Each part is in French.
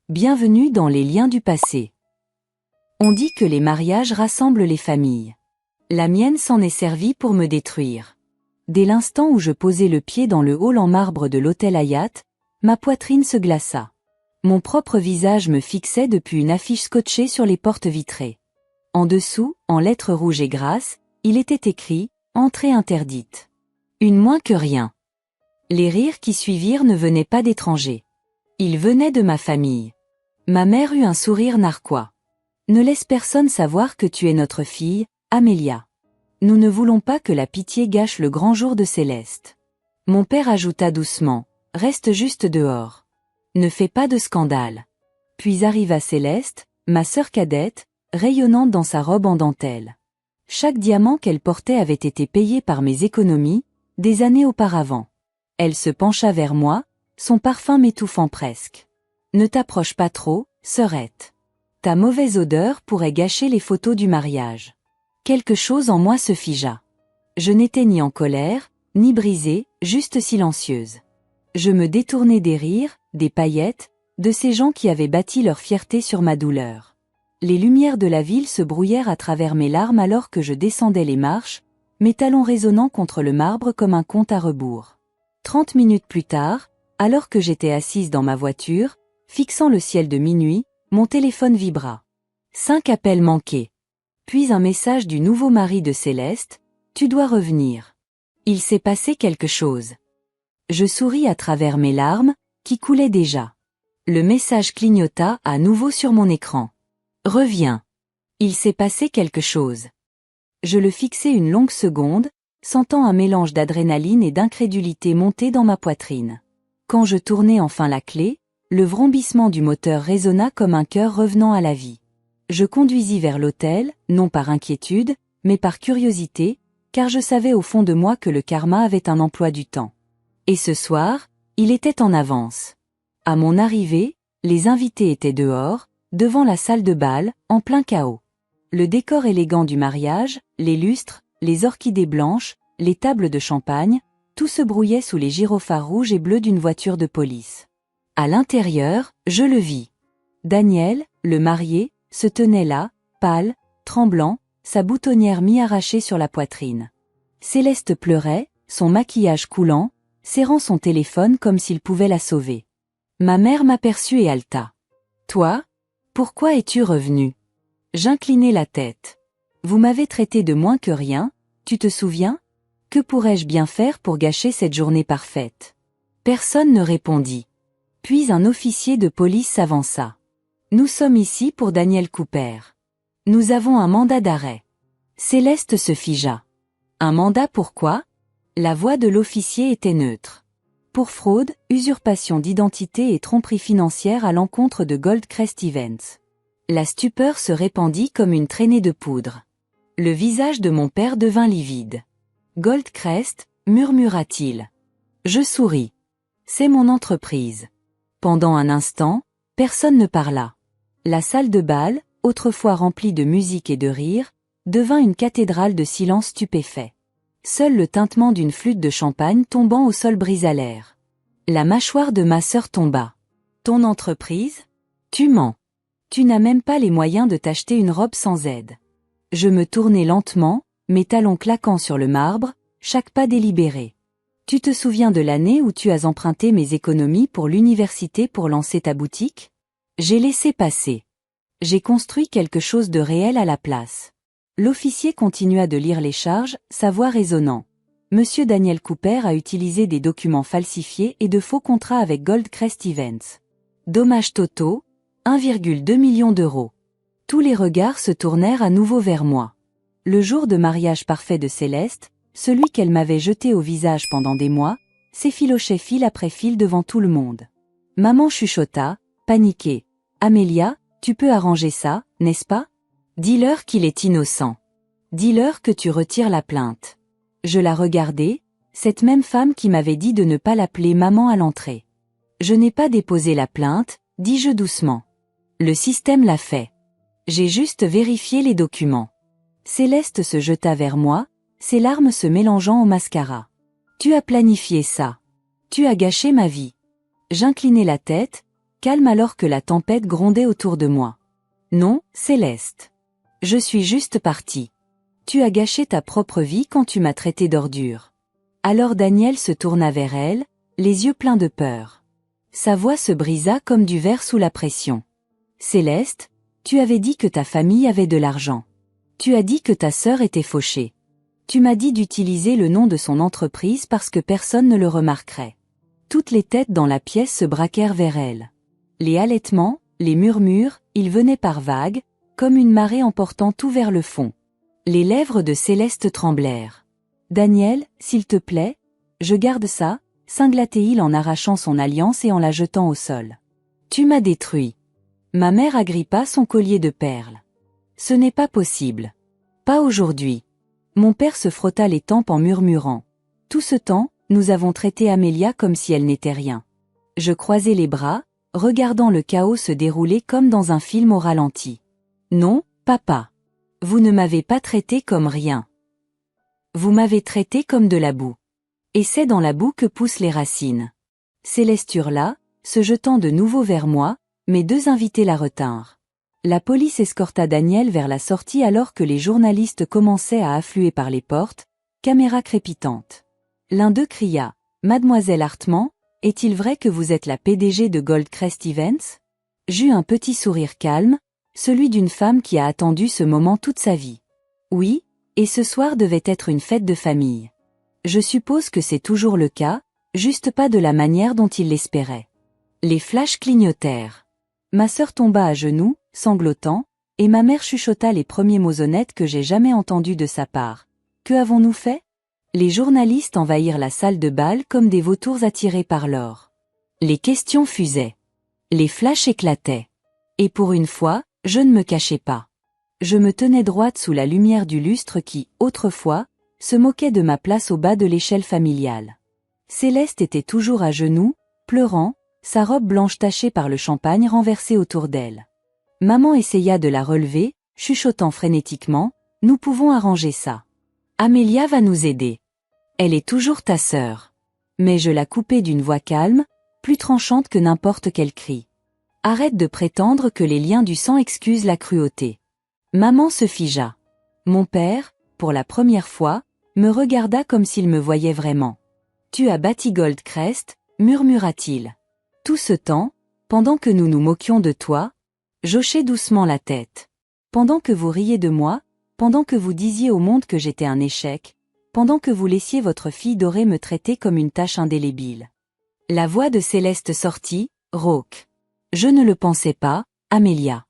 Bienvenue dans les liens du passé. On dit que les mariages rassemblent les familles. La mienne s'en est servie pour me détruire. Dès l'instant où je posai le pied dans le hall en marbre de l'hôtel Hayat, ma poitrine se glaça. Mon propre visage me fixait depuis une affiche scotchée sur les portes vitrées. En dessous, en lettres rouges et grasses, il était écrit « Entrée interdite ». Une moins que rien. Les rires qui suivirent ne venaient pas d'étrangers. Ils venaient de ma famille. Ma mère eut un sourire narquois. « Ne laisse personne savoir que tu es notre fille, Amélia. Nous ne voulons pas que la pitié gâche le grand jour de Céleste. » Mon père ajouta doucement, « Reste juste dehors. Ne fais pas de scandale. » Puis arriva Céleste, ma sœur cadette, rayonnante dans sa robe en dentelle. Chaque diamant qu'elle portait avait été payé par mes économies, des années auparavant. Elle se pencha vers moi, son parfum m'étouffant presque. « Ne t'approche pas trop, sœurette. Ta mauvaise odeur pourrait gâcher les photos du mariage. » Quelque chose en moi se figea. Je n'étais ni en colère, ni brisée, juste silencieuse. Je me détournai des rires, des paillettes, de ces gens qui avaient bâti leur fierté sur ma douleur. Les lumières de la ville se brouillèrent à travers mes larmes alors que je descendais les marches, mes talons résonnant contre le marbre comme un compte à rebours. 30 minutes plus tard, alors que j'étais assise dans ma voiture, fixant le ciel de minuit, mon téléphone vibra. 5 appels manqués. Puis un message du nouveau mari de Céleste, « Tu dois revenir. Il s'est passé quelque chose. » Je souris à travers mes larmes, qui coulaient déjà. Le message clignota à nouveau sur mon écran. « Reviens. Il s'est passé quelque chose. » Je le fixai une longue seconde, sentant un mélange d'adrénaline et d'incrédulité monter dans ma poitrine. Quand je tournai enfin la clé, le vrombissement du moteur résonna comme un cœur revenant à la vie. Je conduisis vers l'hôtel, non par inquiétude, mais par curiosité, car je savais au fond de moi que le karma avait un emploi du temps. Et ce soir, il était en avance. À mon arrivée, les invités étaient dehors, devant la salle de bal, en plein chaos. Le décor élégant du mariage, les lustres, les orchidées blanches, les tables de champagne, tout se brouillait sous les gyrophares rouges et bleus d'une voiture de police. À l'intérieur, je le vis. Daniel, le marié, se tenait là, pâle, tremblant, sa boutonnière mi-arrachée sur la poitrine. Céleste pleurait, son maquillage coulant, serrant son téléphone comme s'il pouvait la sauver. Ma mère m'aperçut et haleta. « Toi? Pourquoi es-tu revenu ?» J'inclinai la tête. « Vous m'avez traité de moins que rien, tu te souviens? Que pourrais-je bien faire pour gâcher cette journée parfaite ?» Personne ne répondit. Puis un officier de police s'avança. « Nous sommes ici pour Daniel Cooper. Nous avons un mandat d'arrêt. » Céleste se figea. « Un mandat pourquoi ?» La voix de l'officier était neutre. « Pour fraude, usurpation d'identité et tromperie financière à l'encontre de Goldcrest Events. » La stupeur se répandit comme une traînée de poudre. Le visage de mon père devint livide. « Goldcrest, murmura-t-il. Je souris. « C'est mon entreprise. » Pendant un instant, personne ne parla. La salle de bal, autrefois remplie de musique et de rire, devint une cathédrale de silence stupéfait. Seul le tintement d'une flûte de champagne tombant au sol brisa l'air. La mâchoire de ma sœur tomba. « Ton entreprise? Tu mens. Tu n'as même pas les moyens de t'acheter une robe sans aide. » Je me tournai lentement, mes talons claquant sur le marbre, chaque pas délibéré. « Tu te souviens de l'année où tu as emprunté mes économies pour l'université pour lancer ta boutique? J'ai laissé passer. J'ai construit quelque chose de réel à la place. » L'officier continua de lire les charges, sa voix résonnant. « Monsieur Daniel Cooper a utilisé des documents falsifiés et de faux contrats avec Goldcrest Events. Dommages totaux, 1,2 million d'euros. » Tous les regards se tournèrent à nouveau vers moi. Le jour de mariage parfait de Céleste, celui qu'elle m'avait jeté au visage pendant des mois, s'effilochait fil après fil devant tout le monde. Maman chuchota, paniquée. « Amélia, tu peux arranger ça, n'est-ce pas? Dis-leur qu'il est innocent. Dis-leur que tu retires la plainte. » Je la regardai, cette même femme qui m'avait dit de ne pas l'appeler maman à l'entrée. « Je n'ai pas déposé la plainte, dis-je doucement. Le système l'a fait. J'ai juste vérifié les documents. » Céleste se jeta vers moi, ses larmes se mélangeant au mascara. « Tu as planifié ça. Tu as gâché ma vie. » J'inclinai la tête, calme alors que la tempête grondait autour de moi. Non, Céleste. Je suis juste partie. Tu as gâché ta propre vie quand tu m'as traité d'ordure. Alors Daniel se tourna vers elle, les yeux pleins de peur. Sa voix se brisa comme du verre sous la pression. Céleste, tu avais dit que ta famille avait de l'argent. Tu as dit que ta sœur était fauchée. Tu m'as dit d'utiliser le nom de son entreprise parce que personne ne le remarquerait. Toutes les têtes dans la pièce se braquèrent vers elle. Les halètements, les murmures, ils venaient par vagues, comme une marée emportant tout vers le fond. Les lèvres de Céleste tremblèrent. « Daniel, s'il te plaît, je garde ça », cingla-t-il en arrachant son alliance et en la jetant au sol. « Tu m'as détruit. » Ma mère agrippa son collier de perles. « Ce n'est pas possible. Pas aujourd'hui. » Mon père se frotta les tempes en murmurant. Tout ce temps, nous avons traité Amélia comme si elle n'était rien. Je croisai les bras, regardant le chaos se dérouler comme dans un film au ralenti. Non, papa. Vous ne m'avez pas traité comme rien. Vous m'avez traité comme de la boue. Et c'est dans la boue que poussent les racines. Céleste hurla, se jetant de nouveau vers moi, mes deux invités la retinrent. La police escorta Daniel vers la sortie alors que les journalistes commençaient à affluer par les portes, caméras crépitantes. L'un d'eux cria « Mademoiselle Hartman, est-il vrai que vous êtes la PDG de Goldcrest Events ?» J'eus un petit sourire calme, celui d'une femme qui a attendu ce moment toute sa vie. Oui, et ce soir devait être une fête de famille. Je suppose que c'est toujours le cas, juste pas de la manière dont il l'espérait. Les flashs clignotèrent. Ma sœur tomba à genoux, sanglotant, et ma mère chuchota les premiers mots honnêtes que j'ai jamais entendus de sa part. Que avons-nous fait? Les journalistes envahirent la salle de bal comme des vautours attirés par l'or. Les questions fusaient. Les flashs éclataient. Et pour une fois, je ne me cachais pas. Je me tenais droite sous la lumière du lustre qui, autrefois, se moquait de ma place au bas de l'échelle familiale. Céleste était toujours à genoux, pleurant, sa robe blanche tachée par le champagne renversée autour d'elle. Maman essaya de la relever, chuchotant frénétiquement, « Nous pouvons arranger ça. Amélia va nous aider. Elle est toujours ta sœur. » Mais je la coupai d'une voix calme, plus tranchante que n'importe quel cri. « Arrête de prétendre que les liens du sang excusent la cruauté. » Maman se figea. Mon père, pour la première fois, me regarda comme s'il me voyait vraiment. « Tu as bâti Goldcrest, » murmura-t-il. Tout ce temps, pendant que nous nous moquions de toi, j'hochai doucement la tête. Pendant que vous riez de moi, pendant que vous disiez au monde que j'étais un échec, pendant que vous laissiez votre fille dorée me traiter comme une tache indélébile. La voix de Céleste sortit, rauque. Je ne le pensais pas, Amélia.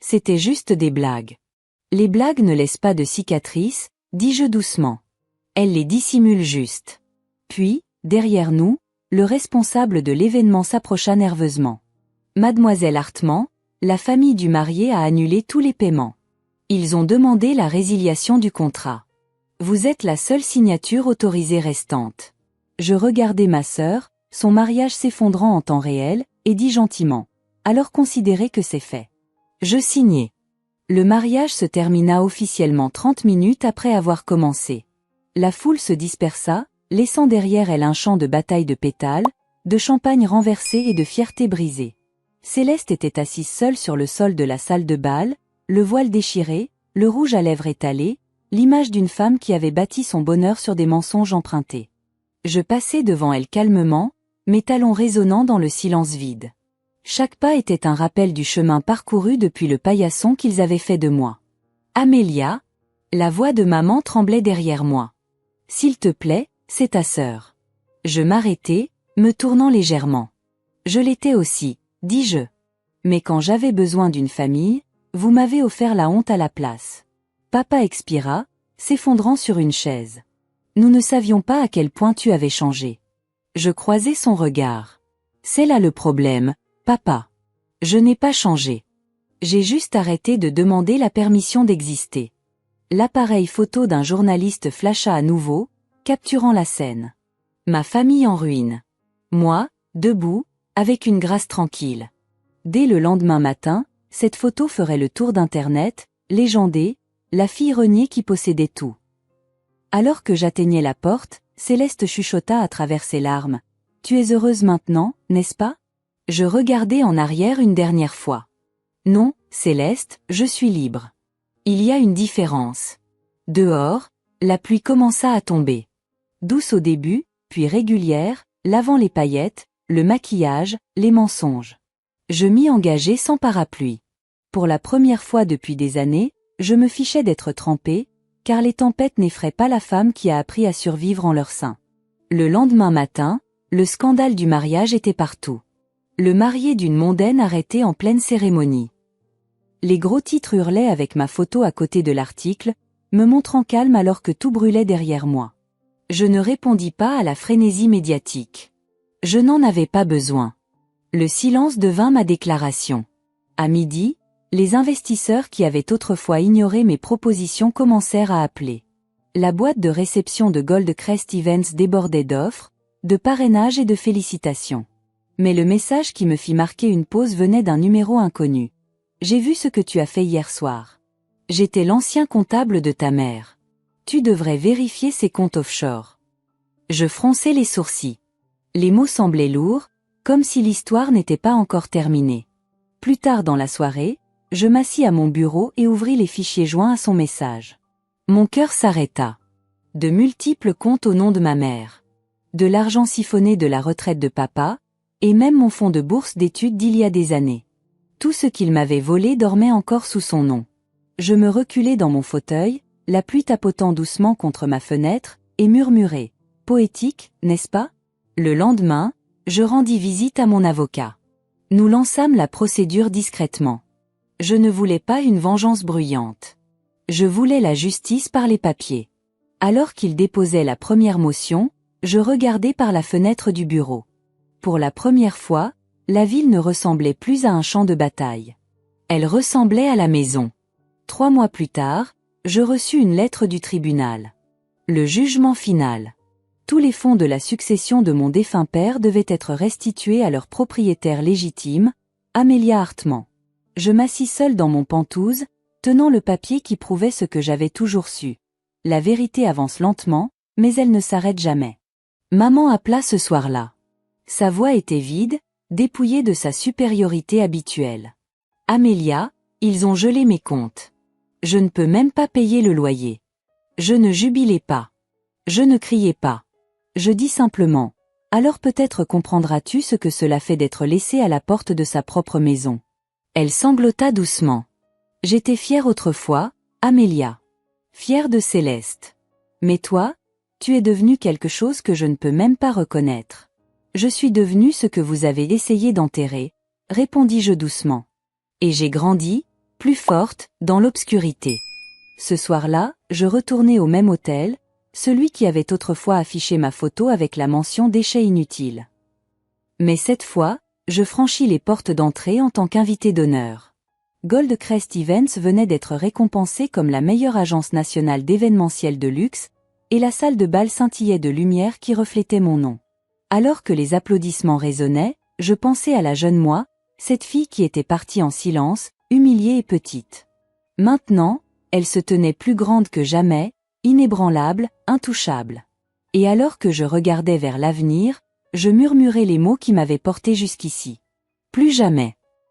C'était juste des blagues. Les blagues ne laissent pas de cicatrices, dis-je doucement. Elles les dissimulent juste. Puis, derrière nous, le responsable de l'événement s'approcha nerveusement. Mademoiselle Hartman, la famille du marié a annulé tous les paiements. Ils ont demandé la résiliation du contrat. Vous êtes la seule signature autorisée restante. Je regardai ma sœur, son mariage s'effondrant en temps réel, et dis gentiment. Alors considérez que c'est fait. Je signai. Le mariage se termina officiellement 30 minutes après avoir commencé. La foule se dispersa, laissant derrière elle un champ de bataille de pétales, de champagne renversé et de fierté brisée. Céleste était assise seule sur le sol de la salle de bal, le voile déchiré, le rouge à lèvres étalé, l'image d'une femme qui avait bâti son bonheur sur des mensonges empruntés. Je passai devant elle calmement, mes talons résonnant dans le silence vide. Chaque pas était un rappel du chemin parcouru depuis le paillasson qu'ils avaient fait de moi. Amélia, la voix de maman tremblait derrière moi. S'il te plaît, c'est ta sœur. Je m'arrêtai, me tournant légèrement. Je l'étais aussi, dis-je. Mais quand j'avais besoin d'une famille, vous m'avez offert la honte à la place. Papa expira, s'effondrant sur une chaise. Nous ne savions pas à quel point tu avais changé. Je croisai son regard. C'est là le problème, papa. Je n'ai pas changé. J'ai juste arrêté de demander la permission d'exister. L'appareil photo d'un journaliste flasha à nouveau, capturant la scène. Ma famille en ruine. Moi, debout, avec une grâce tranquille. Dès le lendemain matin, cette photo ferait le tour d'Internet, légendée, la fille reniée qui possédait tout. Alors que j'atteignais la porte, Céleste chuchota à travers ses larmes. « Tu es heureuse maintenant, n'est-ce pas ? Je regardai en arrière une dernière fois. Non, Céleste, je suis libre. Il y a une différence. Dehors, la pluie commença à tomber. Douce au début, puis régulière, lavant les paillettes, le maquillage, les mensonges. Je m'y engageai sans parapluie. Pour la première fois depuis des années, je me fichais d'être trempée, car les tempêtes n'effraient pas la femme qui a appris à survivre en leur sein. Le lendemain matin, le scandale du mariage était partout. Le marié d'une mondaine arrêté en pleine cérémonie. Les gros titres hurlaient avec ma photo à côté de l'article, me montrant calme alors que tout brûlait derrière moi. Je ne répondis pas à la frénésie médiatique. Je n'en avais pas besoin. Le silence devint ma déclaration. À midi, les investisseurs qui avaient autrefois ignoré mes propositions commencèrent à appeler. La boîte de réception de Goldcrest Events débordait d'offres, de parrainages et de félicitations. Mais le message qui me fit marquer une pause venait d'un numéro inconnu. J'ai vu ce que tu as fait hier soir. J'étais l'ancien comptable de ta mère. Tu devrais vérifier ses comptes offshore. Je fronçai les sourcils. Les mots semblaient lourds, comme si l'histoire n'était pas encore terminée. Plus tard dans la soirée, je m'assis à mon bureau et ouvris les fichiers joints à son message. Mon cœur s'arrêta. De multiples comptes au nom de ma mère. De l'argent siphonné de la retraite de papa, et même mon fonds de bourse d'études d'il y a des années. Tout ce qu'il m'avait volé dormait encore sous son nom. Je me reculai dans mon fauteuil, la pluie tapotant doucement contre ma fenêtre, et murmurai. Poétique, n'est-ce pas? Le lendemain, je rendis visite à mon avocat. Nous lançâmes la procédure discrètement. Je ne voulais pas une vengeance bruyante. Je voulais la justice par les papiers. Alors qu'il déposait la première motion, je regardai par la fenêtre du bureau. Pour la première fois, la ville ne ressemblait plus à un champ de bataille. Elle ressemblait à la maison. 3 mois plus tard, je reçus une lettre du tribunal. Le jugement final. Tous les fonds de la succession de mon défunt père devaient être restitués à leur propriétaire légitime, Amélia Hartmann. Je m'assis seul dans mon penthouse, tenant le papier qui prouvait ce que j'avais toujours su. La vérité avance lentement, mais elle ne s'arrête jamais. Maman appela ce soir-là. Sa voix était vide, dépouillée de sa supériorité habituelle. Amélia, ils ont gelé mes comptes. Je ne peux même pas payer le loyer. Je ne jubilais pas. Je ne criais pas. Je dis simplement, alors peut-être comprendras-tu ce que cela fait d'être laissé à la porte de sa propre maison. Elle sanglota doucement. J'étais fière autrefois, Amélia. Fière de Céleste. Mais toi, tu es devenue quelque chose que je ne peux même pas reconnaître. Je suis devenue ce que vous avez essayé d'enterrer, répondis-je doucement. Et j'ai grandi, plus forte, dans l'obscurité. Ce soir-là, je retournai au même hôtel, celui qui avait autrefois affiché ma photo avec la mention déchets inutiles. Mais cette fois, je franchis les portes d'entrée en tant qu'invité d'honneur. Goldcrest Events venait d'être récompensé comme la meilleure agence nationale d'événementiel de luxe, et la salle de bal scintillait de lumière qui reflétait mon nom. Alors que les applaudissements résonnaient, je pensais à la jeune moi, cette fille qui était partie en silence, humiliée et petite. Maintenant, elle se tenait plus grande que jamais, inébranlable, intouchable. Et alors que je regardais vers l'avenir, je murmurais les mots qui m'avaient porté jusqu'ici. Plus jamais.